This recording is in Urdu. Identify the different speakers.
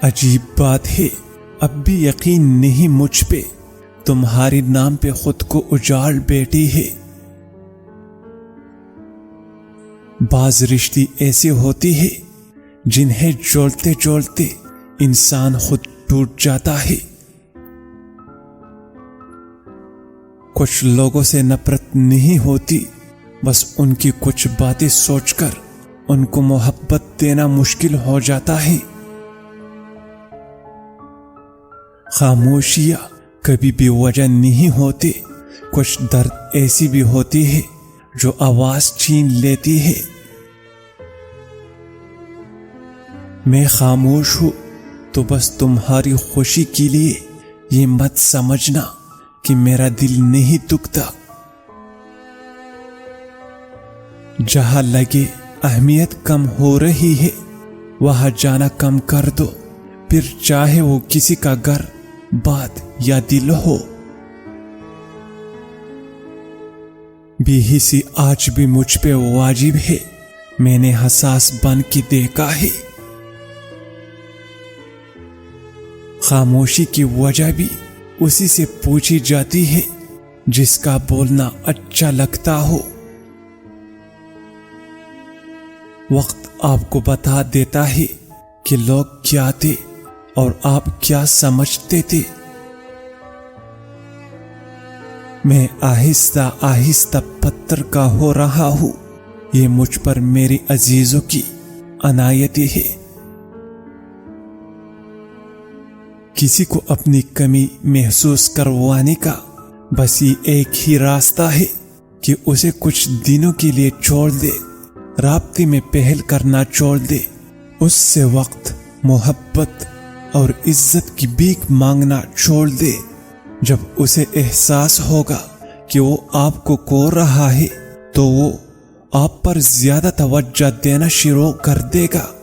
Speaker 1: عجیب بات ہے، اب بھی یقین نہیں مجھ پہ، تمہارے نام پہ خود کو اجاڑ بیٹھی ہے۔ بعض رشتے ایسے ہوتی ہے جنہیں جوڑتے جوڑتے انسان خود ٹوٹ جاتا ہے۔ کچھ لوگوں سے نفرت نہیں ہوتی، بس ان کی کچھ باتیں سوچ کر ان کو محبت دینا مشکل ہو جاتا ہے۔ خاموشیاں کبھی بھی وجہ نہیں ہوتی، کچھ درد ایسی بھی ہوتی ہے جو آواز چھین لیتی ہے۔ میں خاموش ہوں تو بس تمہاری خوشی کے لیے، یہ مت سمجھنا کہ میرا دل نہیں دکھتا۔ جہاں لگے اہمیت کم ہو رہی ہے وہاں جانا کم کر دو، پھر چاہے وہ کسی کا گھر، بات یا دل ہو۔ بے حسی آج بھی مجھ پہ واجب ہے، میں نے حساس بن کے دیکھا ہے۔ خاموشی کی وجہ بھی اسی سے پوچھی جاتی ہے جس کا بولنا اچھا لگتا ہو۔ وقت آپ کو بتا دیتا ہے کہ لوگ کیا تھے اور آپ کیا سمجھتے تھے۔ میں آہستہ آہستہ پتھر کا ہو رہا ہوں، یہ مجھ پر میرے عزیزوں کی عنایتی ہے۔ کسی کو اپنی کمی محسوس کروانے کا بس یہ ایک ہی راستہ ہے کہ اسے کچھ دنوں کے لیے چھوڑ دے، رابطے میں پہل کرنا چھوڑ دے، اس سے وقت، محبت اور عزت کی بھیک مانگنا چھوڑ دے۔ جب اسے احساس ہوگا کہ وہ آپ کو کھو رہا ہے تو وہ آپ پر زیادہ توجہ دینا شروع کر دے گا۔